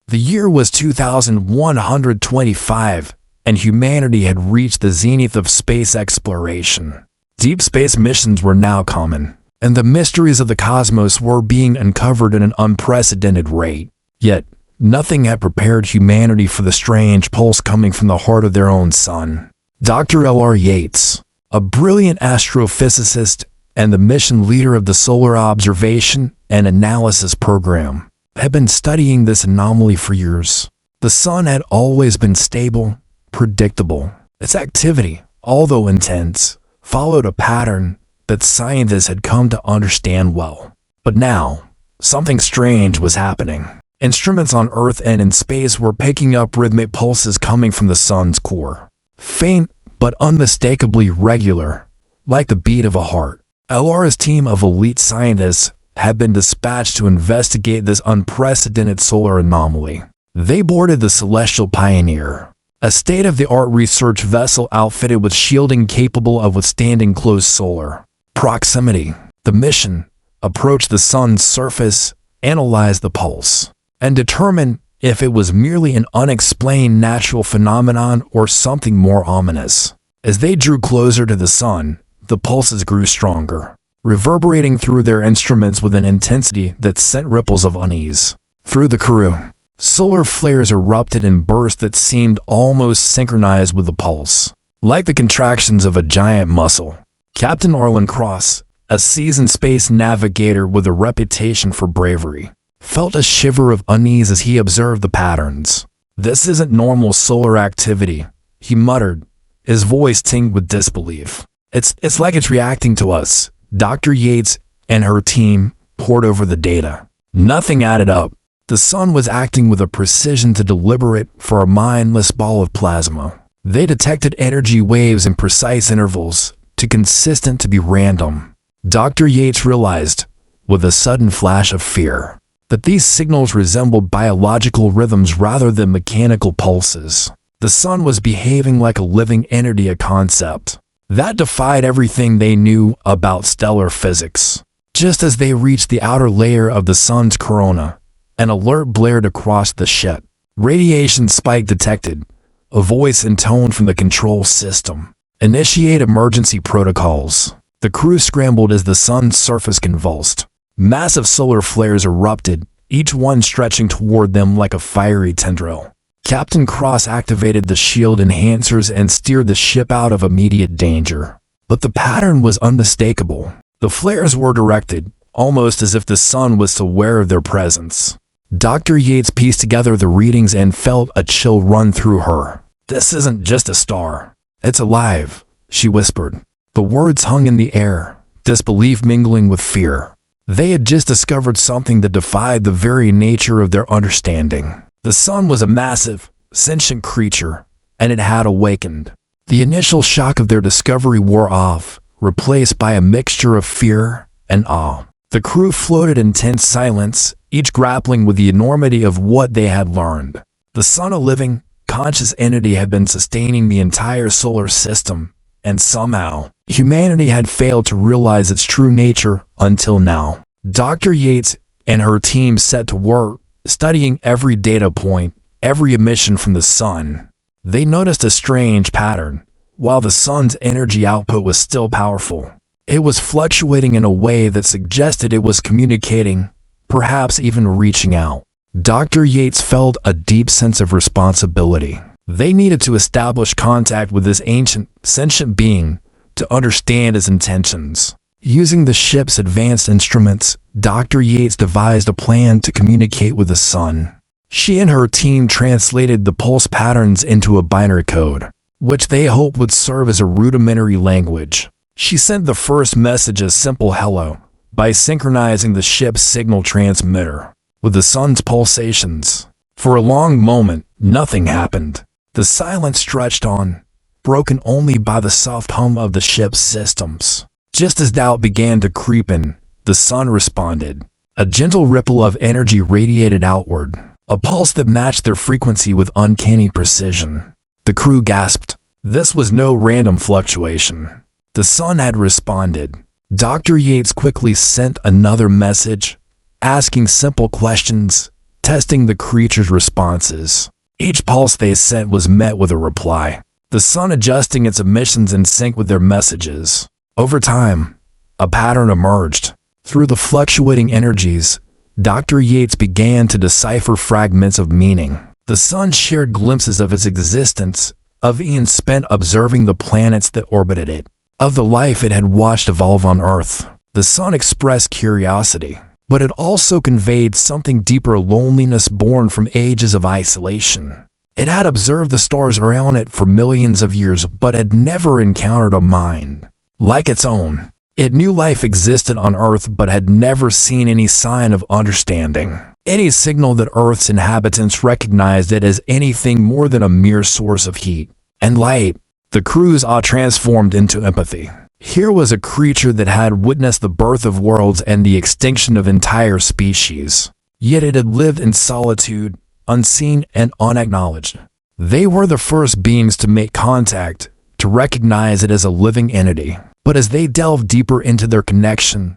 The year was 2125, and humanity had reached the zenith of space exploration. Deep space missions were now common, and the mysteries of the cosmos were being uncovered at an unprecedented rate. Yet, nothing had prepared humanity for the strange pulse coming from the heart of their own sun. Dr. L.R. Yates, a brilliant astrophysicist and the mission leader of the Solar Observation and Analysis Program, had been studying this anomaly for years. The sun had always been stable, predictable. Its activity, although intense, followed a pattern that scientists had come to understand well. But now, something strange was happening. Instruments on Earth and in space were picking up rhythmic pulses coming from the sun's core. Faint, but unmistakably regular, like the beat of a heart. LR's team of elite scientists had been dispatched to investigate this unprecedented solar anomaly. They boarded the Celestial Pioneer, a state-of-the-art research vessel outfitted with shielding capable of withstanding close solar proximity. The mission approached the sun's surface, analyzed the pulse, and determined if it was merely an unexplained natural phenomenon or something more ominous. As they drew closer to the sun, the pulses grew stronger, reverberating through their instruments with an intensity that sent ripples of unease through the crew. Solar flares erupted in bursts that seemed almost synchronized with the pulse, like the contractions of a giant muscle. Captain Arlen Cross, a seasoned space navigator with a reputation for bravery, felt a shiver of unease as he observed the patterns. "This isn't normal solar activity," he muttered, his voice tinged with disbelief. It's like it's reacting to us." Dr. Yates and her team pored over the data. Nothing added up. The sun was acting with a precision too deliberate for a mindless ball of plasma. They detected energy waves in precise intervals, too consistent to be random. Dr. Yates realized, with a sudden flash of fear, that these signals resembled biological rhythms rather than mechanical pulses. The sun was behaving like a living entity, a concept that defied everything they knew about stellar physics. Just as they reached the outer layer of the sun's corona, an alert blared across the ship. "Radiation spike detected," a voice intoned from the control system. "Initiate emergency protocols." The crew scrambled as the sun's surface convulsed. Massive solar flares erupted, each one stretching toward them like a fiery tendril. Captain Cross activated the shield enhancers and steered the ship out of immediate danger. But the pattern was unmistakable. The flares were directed, almost as if the sun was aware of their presence. Dr. Yates pieced together the readings and felt a chill run through her. "This isn't just a star. It's alive," she whispered. The words hung in the air, disbelief mingling with fear. They had just discovered something that defied the very nature of their understanding. The sun was a massive, sentient creature, and it had awakened. The initial shock of their discovery wore off, replaced by a mixture of fear and awe. The crew floated in tense silence, each grappling with the enormity of what they had learned. The sun, a living, conscious entity, had been sustaining the entire solar system, and somehow, humanity had failed to realize its true nature until now. Dr. Yates and her team set to work, studying every data point, every emission from the sun. They noticed a strange pattern. While the sun's energy output was still powerful, it was fluctuating in a way that suggested it was communicating, perhaps even reaching out. Dr. Yates felt a deep sense of responsibility. They needed to establish contact with this ancient, sentient being to understand his intentions. Using the ship's advanced instruments, Dr. Yates devised a plan to communicate with the sun. She and her team translated the pulse patterns into a binary code, which they hoped would serve as a rudimentary language. She sent the first message as simple hello by synchronizing the ship's signal transmitter with the sun's pulsations. For a long moment, nothing happened. The silence stretched on, broken only by the soft hum of the ship's systems. Just as doubt began to creep in, the sun responded. A gentle ripple of energy radiated outward, a pulse that matched their frequency with uncanny precision. The crew gasped. This was no random fluctuation. The sun had responded. Dr. Yates quickly sent another message, asking simple questions. testing the creature's responses. Each pulse they sent was met with a reply, the sun adjusting its emissions in sync with their messages. Over time, a pattern emerged. Through the fluctuating energies, Dr. Yates began to decipher fragments of meaning. The sun shared glimpses of its existence, of eons spent observing the planets that orbited it, of the life it had watched evolve on Earth. The sun expressed curiosity, but it also conveyed something deeper: loneliness born from ages of isolation. It had observed the stars around it for millions of years, but had never encountered a mind like its own. It knew life existed on Earth, but had never seen any sign of understanding, any signal that Earth's inhabitants recognized it as anything more than a mere source of heat and light. The crew's awe transformed into empathy. Here was a creature that had witnessed the birth of worlds and the extinction of entire species. Yet it had lived in solitude, unseen and unacknowledged. They were the first beings to make contact, to recognize it as a living entity. But as they delved deeper into their connection,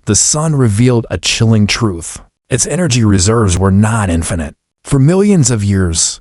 the sun revealed a chilling truth. Its energy reserves were not infinite. For millions of years,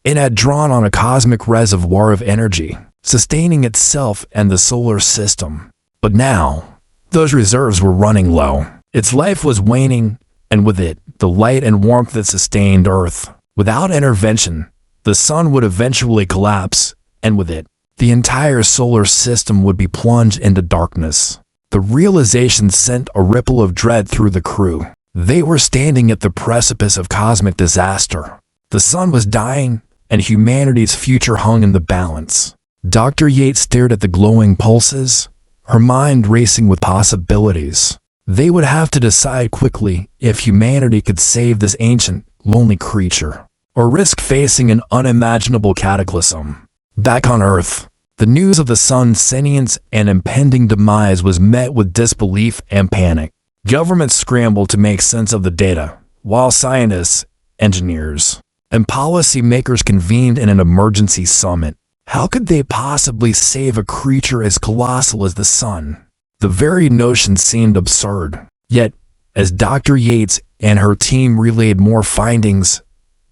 it had drawn on a cosmic reservoir of energy, sustaining itself and the solar system. But now, those reserves were running low. Its life was waning, and with it, the light and warmth that sustained Earth. Without intervention, the sun would eventually collapse, and with it, the entire solar system would be plunged into darkness. The realization sent a ripple of dread through the crew. They were standing at the precipice of cosmic disaster. The sun was dying, and humanity's future hung in the balance. Dr. Yates stared at the glowing pulses, her mind racing with possibilities. They would have to decide quickly if humanity could save this ancient, lonely creature, or risk facing an unimaginable cataclysm. Back on Earth, the news of the sun's sentience and impending demise was met with disbelief and panic. Governments scrambled to make sense of the data, while scientists, engineers, and policymakers convened in an emergency summit. How could they possibly save a creature as colossal as the sun? The very notion seemed absurd. Yet, as Dr. Yates and her team relayed more findings,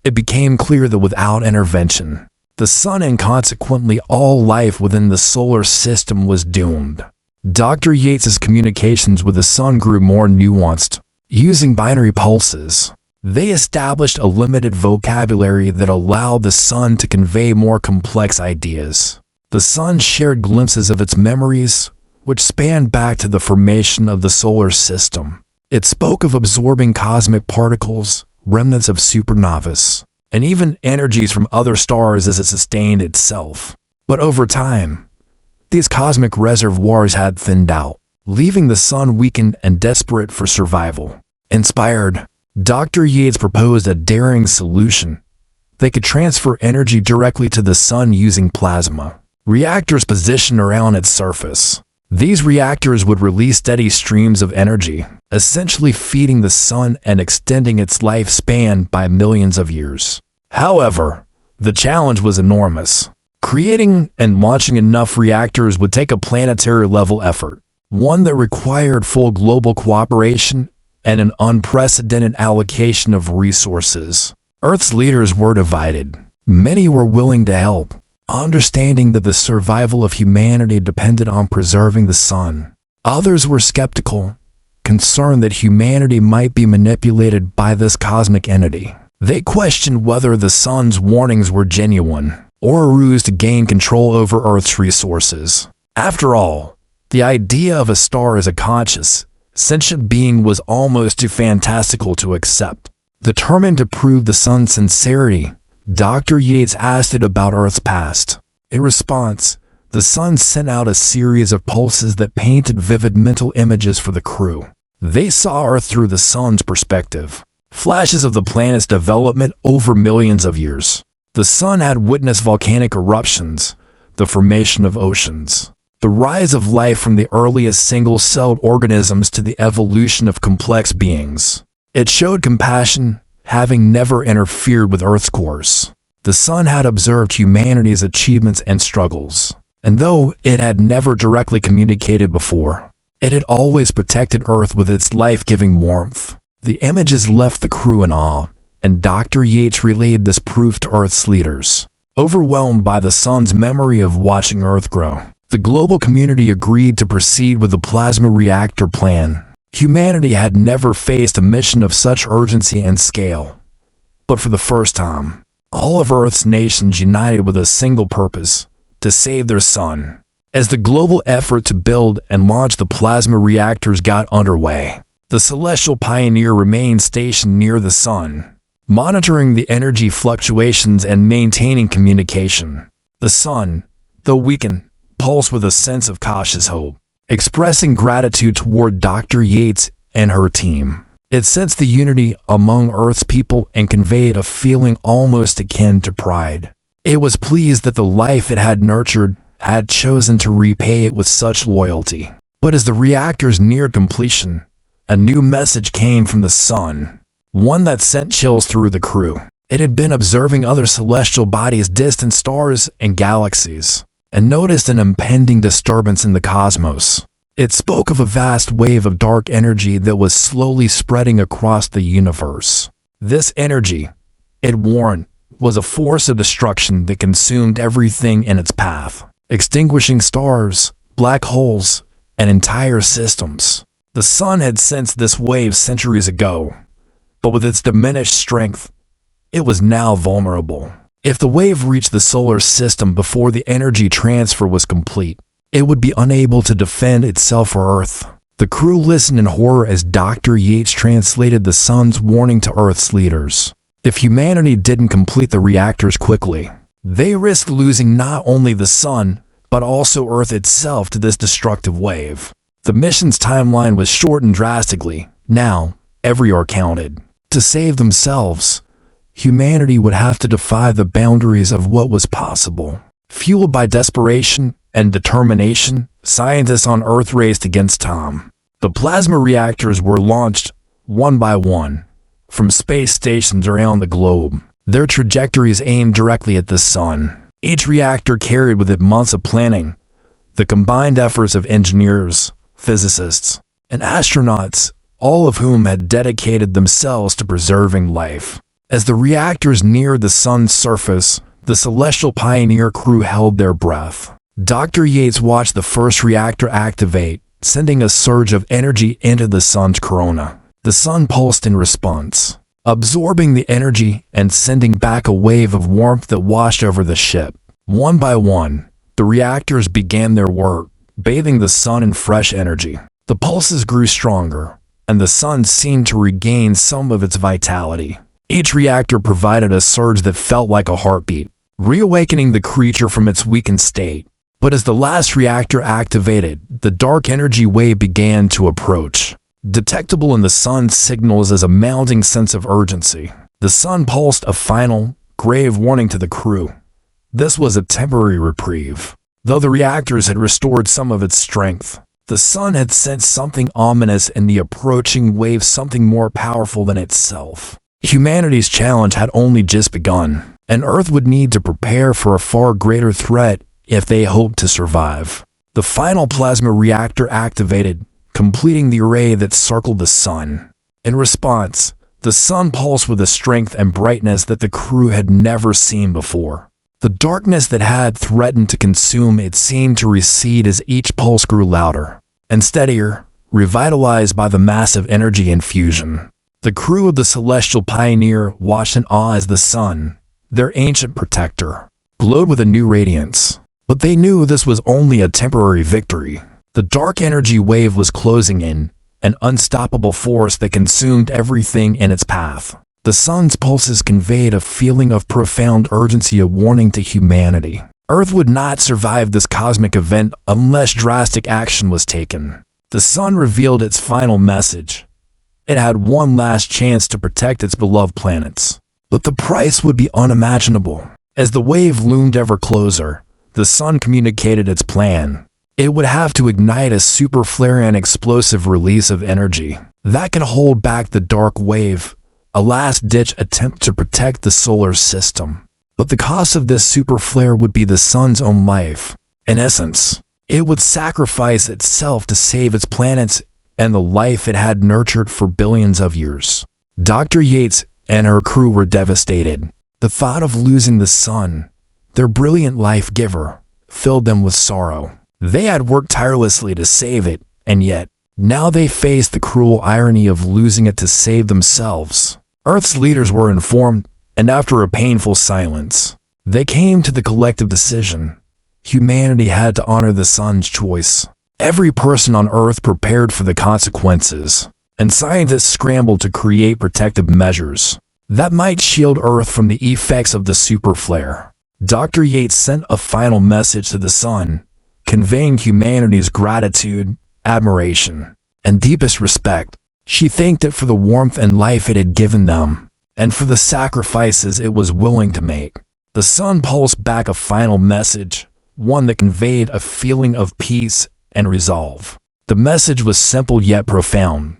it became clear that without intervention, the sun and consequently all life within the solar system was doomed. Dr. Yates's communications with the sun grew more nuanced. Using binary pulses, they established a limited vocabulary that allowed the sun to convey more complex ideas. The sun shared glimpses of its memories, which spanned back to the formation of the solar system. It spoke of absorbing cosmic particles, remnants of supernovas, and even energies from other stars as it sustained itself. But over time, these cosmic reservoirs had thinned out, leaving the sun weakened and desperate for survival. Inspired, Dr. Yates proposed a daring solution. They could transfer energy directly to the sun using plasma reactors positioned around its surface. These reactors would release steady streams of energy, essentially feeding the sun and extending its lifespan by millions of years. However, the challenge was enormous. Creating and launching enough reactors would take a planetary-level effort, one that required full global cooperation and an unprecedented allocation of resources. Earth's leaders were divided. Many were willing to help, understanding that the survival of humanity depended on preserving the sun. Others were skeptical, concerned that humanity might be manipulated by this cosmic entity. They questioned whether the sun's warnings were genuine, or a ruse to gain control over Earth's resources. After all, the idea of a star as a conscious, sentient being was almost too fantastical to accept. Determined to prove the sun's sincerity, Dr. Yates asked it about Earth's past. In response, the sun sent out a series of pulses that painted vivid mental images for the crew. They saw Earth through the sun's perspective, flashes of the planet's development over millions of years. The sun had witnessed volcanic eruptions, the formation of oceans, the rise of life from the earliest single-celled organisms to the evolution of complex beings. It showed compassion, having never interfered with Earth's course. The sun had observed humanity's achievements and struggles, and though it had never directly communicated before, it had always protected Earth with its life-giving warmth. The images left the crew in awe, and Dr. Yates relayed this proof to Earth's leaders. Overwhelmed by the sun's memory of watching Earth grow, the global community agreed to proceed with the plasma reactor plan. Humanity had never faced a mission of such urgency and scale. But for the first time, all of Earth's nations united with a single purpose: to save their sun. As the global effort to build and launch the plasma reactors got underway, the Celestial Pioneer remained stationed near the sun, monitoring the energy fluctuations and maintaining communication. The sun, though weakened, pulsed with a sense of cautious hope, expressing gratitude toward Dr. Yates and her team. It sensed the unity among Earth's people and conveyed a feeling almost akin to pride. It was pleased that the life it had nurtured had chosen to repay it with such loyalty. But as the reactors neared completion, a new message came from the sun, one that sent chills through the crew. It had been observing other celestial bodies, distant stars, and galaxies, and noticed an impending disturbance in the cosmos. It spoke of a vast wave of dark energy that was slowly spreading across the universe. This energy, it warned, was a force of destruction that consumed everything in its path, extinguishing stars, black holes, and entire systems. The sun had sensed this wave centuries ago, but with its diminished strength, it was now vulnerable. If the wave reached the solar system before the energy transfer was complete, it would be unable to defend itself for Earth. The crew listened in horror as Dr. Yates translated the sun's warning to Earth's leaders. If humanity didn't complete the reactors quickly, they risked losing not only the sun, but also Earth itself to this destructive wave. The mission's timeline was shortened drastically. Now, every hour counted. To save themselves, humanity would have to defy the boundaries of what was possible. Fueled by desperation and determination, scientists on Earth raced against time. The plasma reactors were launched, one by one, from space stations around the globe, their trajectories aimed directly at the sun. Each reactor carried with it months of planning, the combined efforts of engineers, physicists, and astronauts, all of whom had dedicated themselves to preserving life. As the reactors neared the sun's surface, the Celestial Pioneer crew held their breath. Dr. Yates watched the first reactor activate, sending a surge of energy into the sun's corona. The sun pulsed in response, absorbing the energy and sending back a wave of warmth that washed over the ship. One by one, the reactors began their work, bathing the sun in fresh energy. The pulses grew stronger, and the sun seemed to regain some of its vitality. Each reactor provided a surge that felt like a heartbeat, reawakening the creature from its weakened state. But as the last reactor activated, the dark energy wave began to approach, detectable in the sun's signals as a mounting sense of urgency. The sun pulsed a final, grave warning to the crew. This was a temporary reprieve. Though the reactors had restored some of its strength, the sun had sensed something ominous in the approaching wave, something more powerful than itself. Humanity's challenge had only just begun, and Earth would need to prepare for a far greater threat if they hoped to survive. The final plasma reactor activated, completing the array that circled the sun. In response, the sun pulsed with a strength and brightness that the crew had never seen before. The darkness that had threatened to consume it seemed to recede as each pulse grew louder and steadier, revitalized by the massive energy infusion. The crew of the Celestial Pioneer watched in awe as the sun, their ancient protector, glowed with a new radiance. But they knew this was only a temporary victory. The dark energy wave was closing in, an unstoppable force that consumed everything in its path. The sun's pulses conveyed a feeling of profound urgency, a warning to humanity. Earth would not survive this cosmic event unless drastic action was taken. The sun revealed its final message. It had one last chance to protect its beloved planets. But the price would be unimaginable. As the wave loomed ever closer, the sun communicated its plan. It would have to ignite a super flare and explosive release of energy that could hold back the dark wave, a last-ditch attempt to protect the solar system. But the cost of this super flare would be the sun's own life. In essence, it would sacrifice itself to save its planets and the life it had nurtured for billions of years. Dr. Yates and her crew were devastated. The thought of losing the sun, their brilliant life giver, filled them with sorrow. They had worked tirelessly to save it, and yet, now they faced the cruel irony of losing it to save themselves. Earth's leaders were informed, and after a painful silence, they came to the collective decision. Humanity had to honor the sun's choice. Every person on Earth prepared for the consequences, and scientists scrambled to create protective measures that might shield Earth from the effects of the super flare. Dr. Yates sent a final message to the sun, conveying humanity's gratitude, admiration, and deepest respect. She thanked it for the warmth and life it had given them, and for the sacrifices it was willing to make. The sun pulsed back a final message, one that conveyed a feeling of peace and resolve. The message was simple yet profound.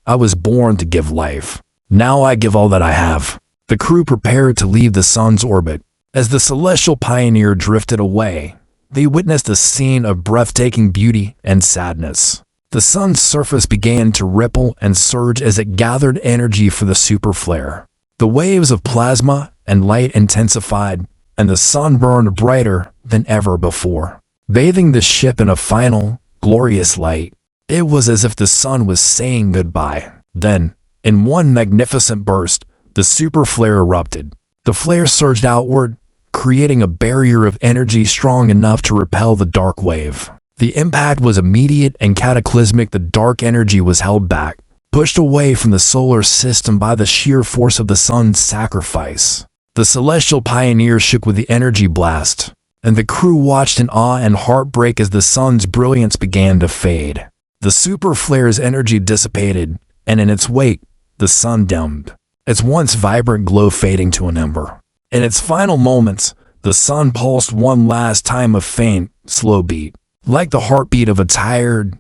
I was born to give life. Now I give all that I have. The crew prepared to leave the sun's orbit. As the celestial pioneer drifted away, they witnessed a scene of breathtaking beauty and sadness. The sun's surface began to ripple and surge as it gathered energy for the super flare. The waves of plasma and light intensified, and the sun burned brighter than ever before, bathing the ship in a final, glorious light. It was as if the sun was saying goodbye. Then, in one magnificent burst, the super flare erupted. The flare surged outward, creating a barrier of energy strong enough to repel the dark wave. The impact was immediate and cataclysmic. The dark energy was held back, pushed away from the solar system by the sheer force of the sun's sacrifice. The celestial pioneer shook with the energy blast, and the crew watched in awe and heartbreak as the sun's brilliance began to fade. The super flare's energy dissipated, and in its wake, the sun dimmed, its once vibrant glow fading to an ember. In its final moments, the sun pulsed one last time, a faint, slow beat, like the heartbeat of a tired,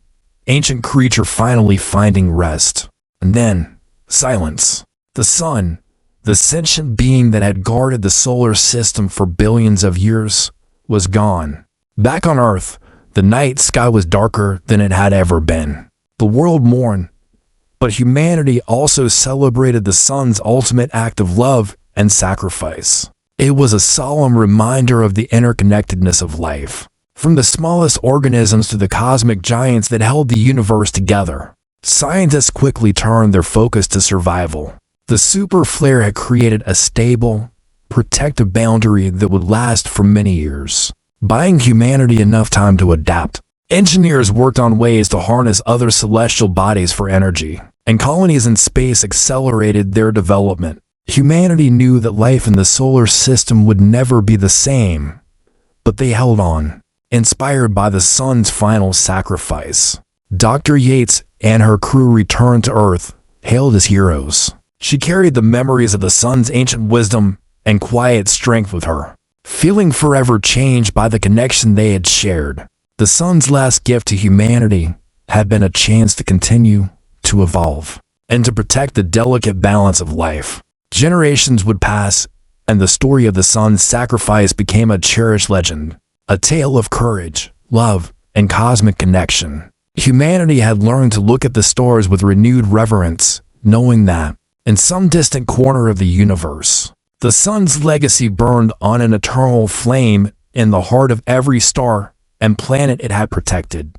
ancient creature finally finding rest. And then, silence. The sun, the sentient being that had guarded the solar system for billions of years, was gone. Back on Earth, the night sky was darker than it had ever been. The world mourned, but humanity also celebrated the sun's ultimate act of love and sacrifice. It was a solemn reminder of the interconnectedness of life, from the smallest organisms to the cosmic giants that held the universe together. Scientists quickly turned their focus to survival. The super flare had created a stable, protective boundary that would last for many years, buying humanity enough time to adapt. Engineers worked on ways to harness other celestial bodies for energy, and colonies in space accelerated their development. Humanity knew that life in the solar system would never be the same, but they held on, inspired by the sun's final sacrifice. Dr. Yates and her crew returned to Earth, hailed as heroes. She carried the memories of the sun's ancient wisdom and quiet strength with her, feeling forever changed by the connection they had shared. The sun's last gift to humanity had been a chance to continue to evolve and to protect the delicate balance of life. Generations would pass, and the story of the sun's sacrifice became a cherished legend, a tale of courage, love, and cosmic connection. Humanity had learned to look at the stars with renewed reverence, knowing that, in some distant corner of the universe, the sun's legacy burned on an eternal flame in the heart of every star and planet it had protected.